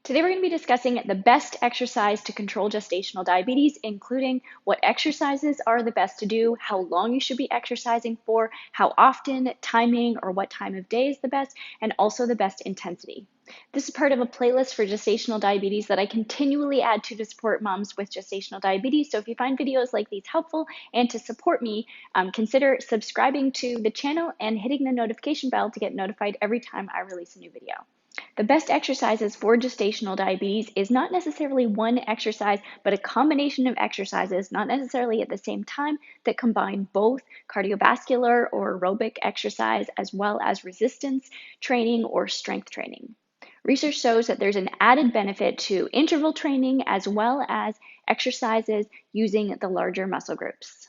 Today we're going to be discussing the best exercise to control gestational diabetes, including what exercises are the best to do, how long you should be exercising for, how often, timing, or what time of day is the best, and also the best intensity. This is part of a playlist for gestational diabetes that I continually add to support moms with gestational diabetes. So if you find videos like these helpful and to support me, consider subscribing to the channel and hitting the notification bell to get notified every time I release a new video. The best exercises for gestational diabetes is not necessarily one exercise, but a combination of exercises, not necessarily at the same time, that combine both cardiovascular or aerobic exercise as well as resistance training or strength training. Research shows that there's an added benefit to interval training as well as exercises using the larger muscle groups.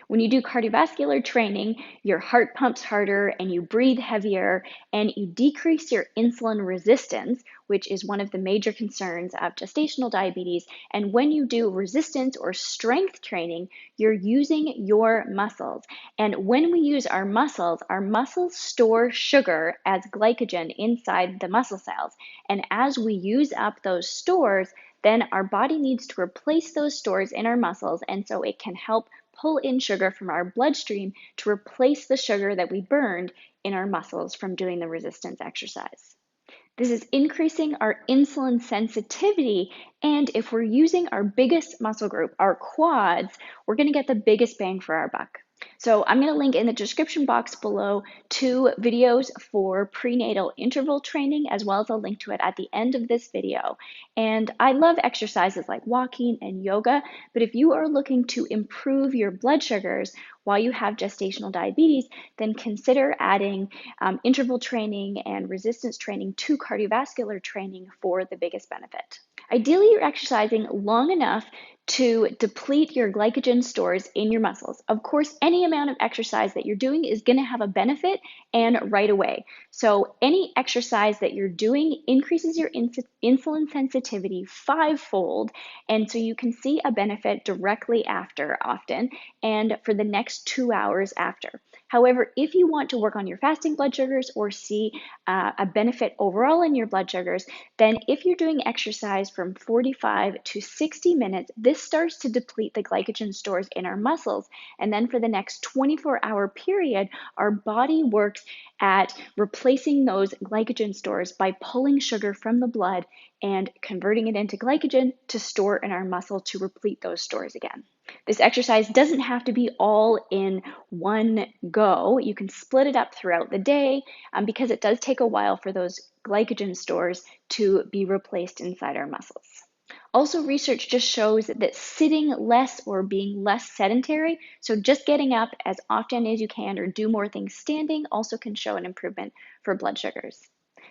When you do cardiovascular training, your heart pumps harder and you breathe heavier and you decrease your insulin resistance, which is one of the major concerns of gestational diabetes. And when you do resistance or strength training, you're using your muscles. And when we use our muscles store sugar as glycogen inside the muscle cells. And as we use up those stores, then our body needs to replace those stores in our muscles, and so it can help pull in sugar from our bloodstream to replace the sugar that we burned in our muscles from doing the resistance exercise. This is increasing our insulin sensitivity, and if we're using our biggest muscle group, our quads, we're going to get the biggest bang for our buck. So I'm going to link in the description box below 2 videos for prenatal interval training, as well as a link to it at the end of this video. And I love exercises like walking and yoga, but if you are looking to improve your blood sugars while you have gestational diabetes, then consider adding interval training and resistance training to cardiovascular training for the biggest benefit. Ideally, you're exercising long enough to deplete your glycogen stores in your muscles. Of course, any amount of exercise that you're doing is going to have a benefit and right away. So any exercise that you're doing increases your insulin sensitivity 5-fold, and so you can see a benefit directly after often and for the next 2 hours after. However, if you want to work on your fasting blood sugars or see a benefit overall in your blood sugars, then if you're doing exercise from 45 to 60 minutes, this starts to deplete the glycogen stores in our muscles. And then for the next 24-hour period, our body works at replacing those glycogen stores by pulling sugar from the blood and converting it into glycogen to store in our muscle to replete those stores again. This exercise doesn't have to be all in one go. You can split it up throughout the day because it does take a while for those glycogen stores to be replaced inside our muscles. Also, research just shows that sitting less or being less sedentary, so just getting up as often as you can or do more things standing, also can show an improvement for blood sugars.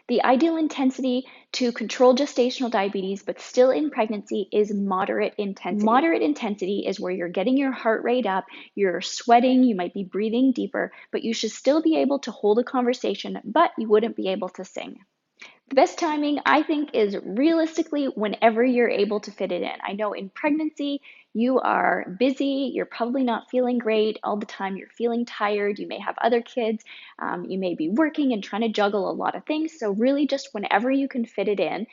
The ideal intensity to control gestational diabetes, but still in pregnancy, is moderate intensity. Moderate intensity is where you're getting your heart rate up, you're sweating, you might be breathing deeper, but you should still be able to hold a conversation, but you wouldn't be able to sing. The best timing, I think, is realistically whenever you're able to fit it in. I know in pregnancy, you are busy, you're probably not feeling great all the time, you're feeling tired, you may have other kids, you may be working and trying to juggle a lot of things. So really just whenever you can fit it in.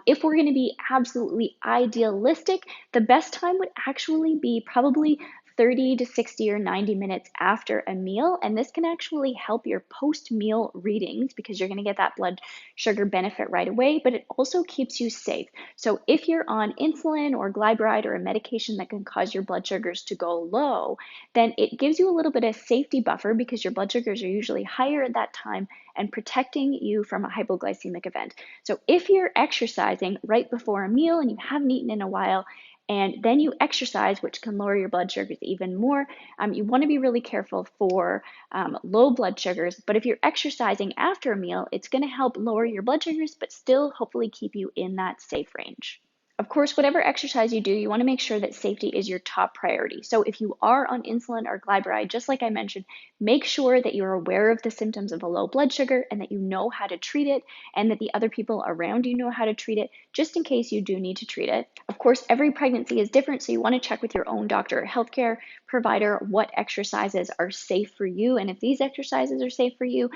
If we're going to be absolutely idealistic, the best time would actually be probably 30 to 60 or 90 minutes after a meal, and this can actually help your post-meal readings because you're going to get that blood sugar benefit right away, but it also keeps you safe. So if you're on insulin or glyburide or a medication that can cause your blood sugars to go low, then it gives you a little bit of safety buffer because your blood sugars are usually higher at that time and protecting you from a hypoglycemic event. So if you're exercising right before a meal and you haven't eaten in a while, and then you exercise, which can lower your blood sugars even more. You want to be really careful for low blood sugars, but if you're exercising after a meal, it's going to help lower your blood sugars, but still hopefully keep you in that safe range. Of course, whatever exercise you do, you want to make sure that safety is your top priority. So if you are on insulin or glyburide, just like I mentioned, make sure that you're aware of the symptoms of a low blood sugar and that you know how to treat it and that the other people around you know how to treat it, just in case you do need to treat it. Of course, every pregnancy is different, so you want to check with your own doctor or healthcare provider what exercises are safe for you and if these exercises are safe for you,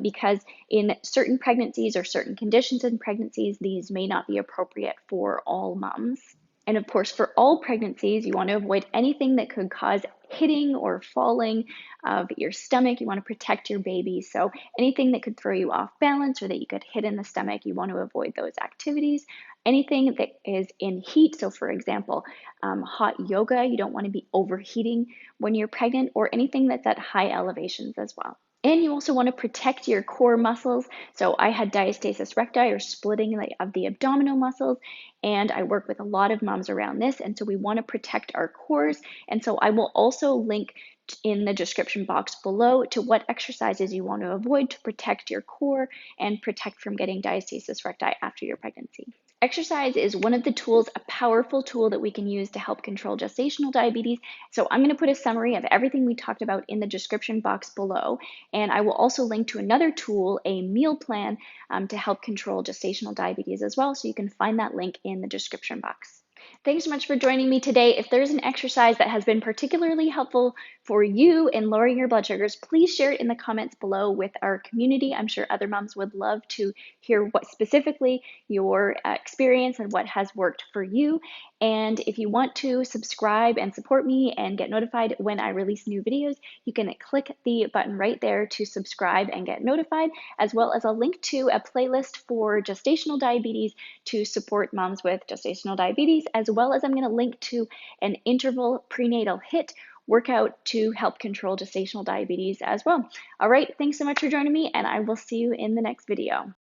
because in certain pregnancies or certain conditions in pregnancies, these may not be appropriate for all moms. And of course, for all pregnancies, you want to avoid anything that could cause hitting or falling of your stomach. You want to protect your baby. So anything that could throw you off balance or that you could hit in the stomach, you want to avoid those activities. Anything that is in heat, so for example, hot yoga, you don't want to be overheating when you're pregnant, or anything that's at high elevations as well. And you also want to protect your core muscles. So I had diastasis recti, or splitting of the abdominal muscles, and I work with a lot of moms around this. And so we want to protect our cores. And so I will also link in the description box below to what exercises you want to avoid to protect your core and protect from getting diastasis recti after your pregnancy. Exercise is one of the tools, a powerful tool that we can use to help control gestational diabetes. So I'm going to put a summary of everything we talked about in the description box below. And I will also link to another tool, a meal plan, to help control gestational diabetes as well. So you can find that link in the description box. Thanks so much for joining me today. If there's an exercise that has been particularly helpful for you in lowering your blood sugars, please share it in the comments below with our community. I'm sure other moms would love to hear what specifically your experience and what has worked for you. And if you want to subscribe and support me and get notified when I release new videos, you can click the button right there to subscribe and get notified, as well as a link to a playlist for gestational diabetes to support moms with gestational diabetes, as well as I'm going to link to an interval prenatal HIIT workout to help control gestational diabetes as well. All right, thanks so much for joining me, and I will see you in the next video.